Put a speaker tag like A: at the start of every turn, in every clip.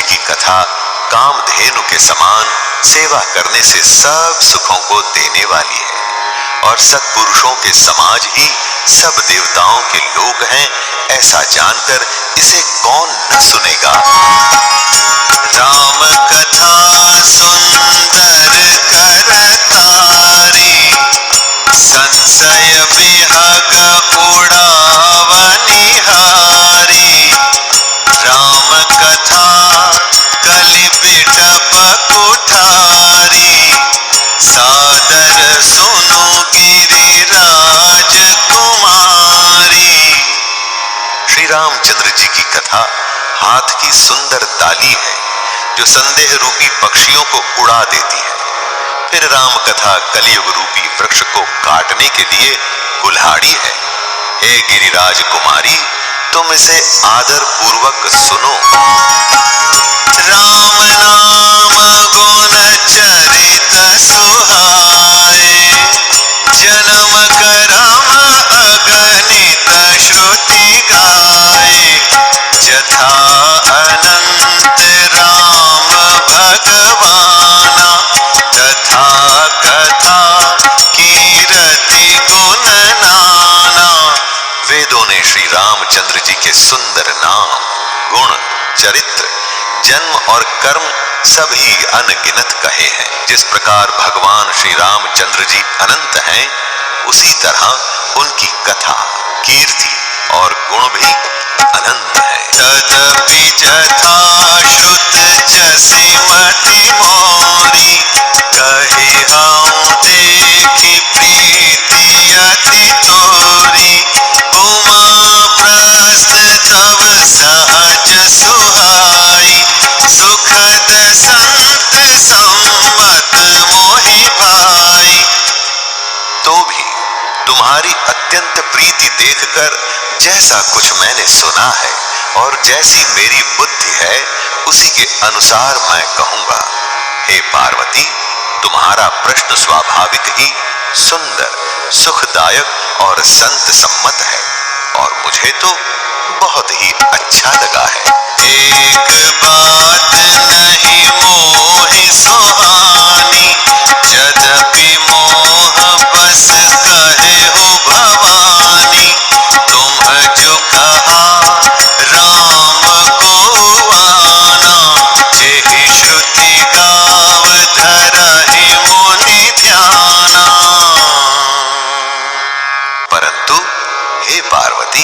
A: की कथा कामधेनु के समान सेवा करने से सब सुखों को देने वाली है और सत्पुरुषों के समाज ही सब देवताओं के लोक हैं, ऐसा जानकर इसे कौन न सुनेगा।
B: राम कथा सुंदर करतारी, संशय विहग उड़ावनिहारी। राम कथा कलिबिटप कुठारी, सादर सुनो गिरिराज कुमारी।
A: श्री रामचंद्र जी की कथा हाथ की सुंदर ताली है जो संदेह रूपी पक्षियों को उड़ा देती है। फिर राम कथा कलियुग रूपी वृक्ष को काटने के लिए कुल्हाड़ी है। हे गिरिराज कुमारी, तुम इसे आदर पूर्वक सुनो।
B: राम नाम गुण चरित सुहाए, जन्म करम अगणित श्रुति गाए। जथा अनंत राम भगवाना, तथा कथा कीरति गुण नाना।
A: वेदों ने श्री रामचंद्र जी के सुंदर नाम, गुण, चरित्र, जन्म और कर्म सभी अनगिनत कहे हैं। जिस प्रकार भगवान श्री रामचंद्र जी अनंत हैं, उसी तरह उनकी कथा, कीर्ति और गुण भी अनंत है।
B: तदपि जथा श्रुत जसिमति मोरी, कहे हूँ देखी प्रीति अति तोरी। उमा प्रस्थ तव सहज सुहाई, सुखद संत संबत मोहि भाई।
A: तो भी तुम्हारी अत्यंत प्रीति देखकर जैसा कुछ मैंने सुना है और जैसी मेरी बुद्धि है, उसी के अनुसार मैं कहूंगा। हे पार्वती, तुम्हारा प्रश्न स्वाभाविक ही सुंदर, सुखदायक और संत सम्मत है और मुझे तो बहुत ही अच्छा लगा है।
B: एक बात नहीं मोहि सुहानी, यद्यपि मोह बस कहे हो भवानी। तुम जो कहा राम को आना, यही श्रुति गाव धरहि मुनि ध्याना।
A: परंतु हे पार्वती,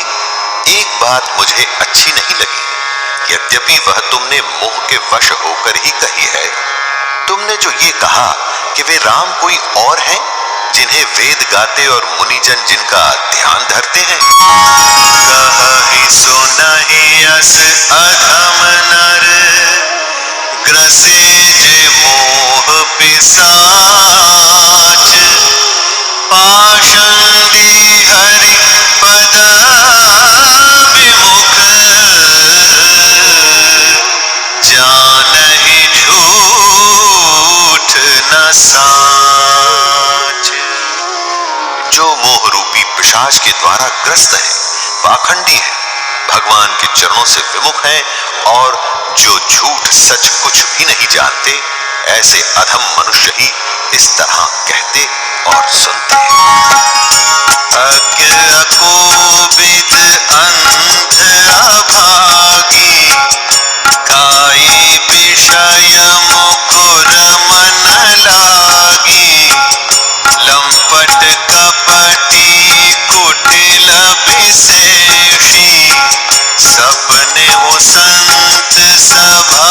A: एक बात मुझे अच्छी नहीं लगी। यद्यपि वह तुमने मोह के वश होकर ही कही है। तुमने जो ये कहा कि वे राम कोई और हैं, जिन्हें वेद गाते और मुनिजन जिनका ध्यान धरते हैं।
B: कहि सुनहि यस अधम नर, ग्रसे जे मोह पिशाच। पाषंडी हरि पद विमुख, जानहि झूठ न साच।
A: जो मोह रूपी पिशाच के द्वारा ग्रस्त है, पाखंडी है, भगवान के चरणों से विमुख है और जो झूठ सच कुछ भी नहीं जानते, ऐसे अधम मनुष्य ही इस तरह कहते और सुनते हैं।
B: अज्ञ अकोविद अंध अभागी, काई विषय मुकुर मन लागी। लंपट कपटी कुटिल विशेषी, सपने हो संत सभा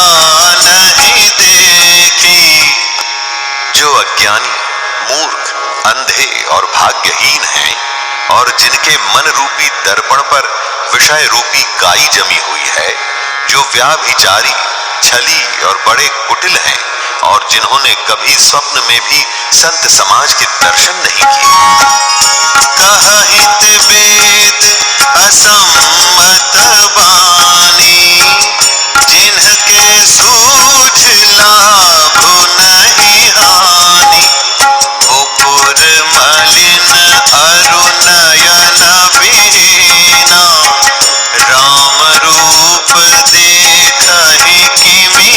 B: नहीं देखी।
A: जो अज्ञानी, मूर्ख, अंधे और भाग्यहीन हैं और जिनके मन रूपी दर्पण पर विषय रूपी काई जमी हुई है, जो व्याभिचारी, छली और बड़े कुटिल हैं और जिन्होंने कभी स्वप्न में भी संत समाज के दर्शन नहीं किए।
B: कहहित वेद असम्मत बानी, जिनके सूझ लाभ नहीं हानि। मुकुर मलिन अरु नयन विहीना, राम रूप देखहि किमि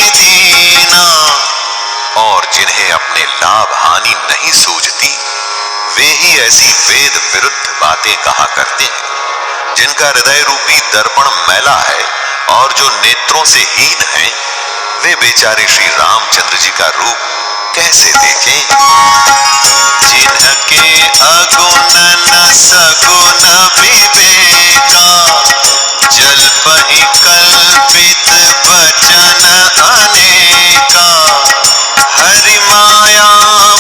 A: लाभ हानि नहीं सूझती, वे ही ऐसी वेद विरुद्ध बातें कहा करते हैं। जिनका हृदय रूपी दर्पण मैला है और जो नेत्रों से हीन हैं, वे बेचारे श्री रामचंद्र जी का रूप कैसे देखें।
B: जिनके अगुण न सगुण विवेका, जल्पहि कल्पित वचन अनेका। हरि माया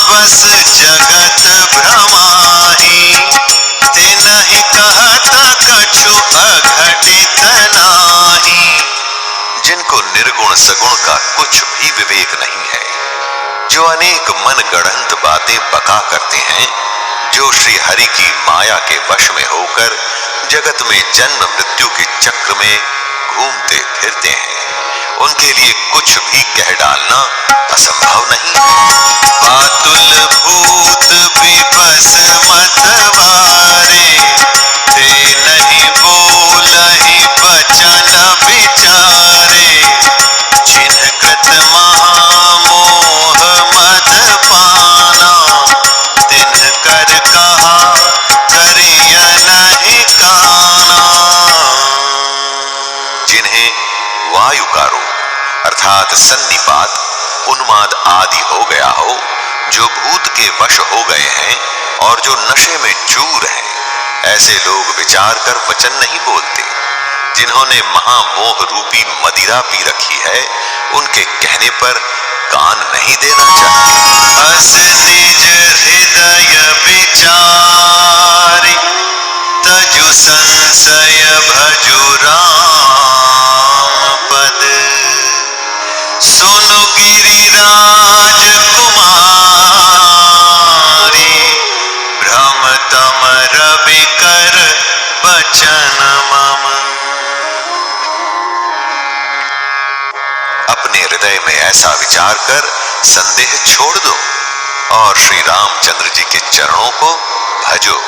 B: बस जगत भ्रमाहि, तिनहि कहत कछु अघटित नाही।
A: जिनको निर्गुण सगुण का कुछ भी विवेक नहीं है, जो अनेक मन गढ़ंत बातें बका करते हैं, जो श्री हरि की माया के वश में होकर जगत में जन्म मृत्यु के चक्र में घूमते फिरते हैं, उनके लिए कुछ भी कह डालना असंभव नहीं है।
B: बातुल भूत विवश मतवारे, ते नहीं बोलहि वचन विचारे। जिन्ह कृत महामोह मद पाना, तिन्ह कर कहा करिय नहीं काना।
A: जिन्हें वायु का रोग अर्थात सन्निपात, उन्माद आदि हो गया हो, जो भूत के वश हो गए हैं और जो नशे में चूर हैं, ऐसे लोग विचार कर वचन नहीं बोलते। जिन्होंने महामोह रूपी मदिरा पी रखी है, उनके कहने पर कान नहीं देना चाहिए।
B: अस निज हृदय विचारि, तजु संशय भजु राम पद। सुनु गिरिराज कुमारी, भ्रम तम रवि कर बचन मम।
A: अपने हृदय में ऐसा विचार कर संदेह छोड़ दो और श्री रामचंद्र जी के चरणों को भजो।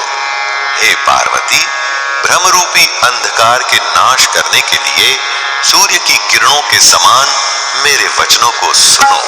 A: हे पार्वती, भ्रम रूपी अंधकार के नाश करने के लिए सूर्य की किरणों के समान मेरे वचनों को सुनो।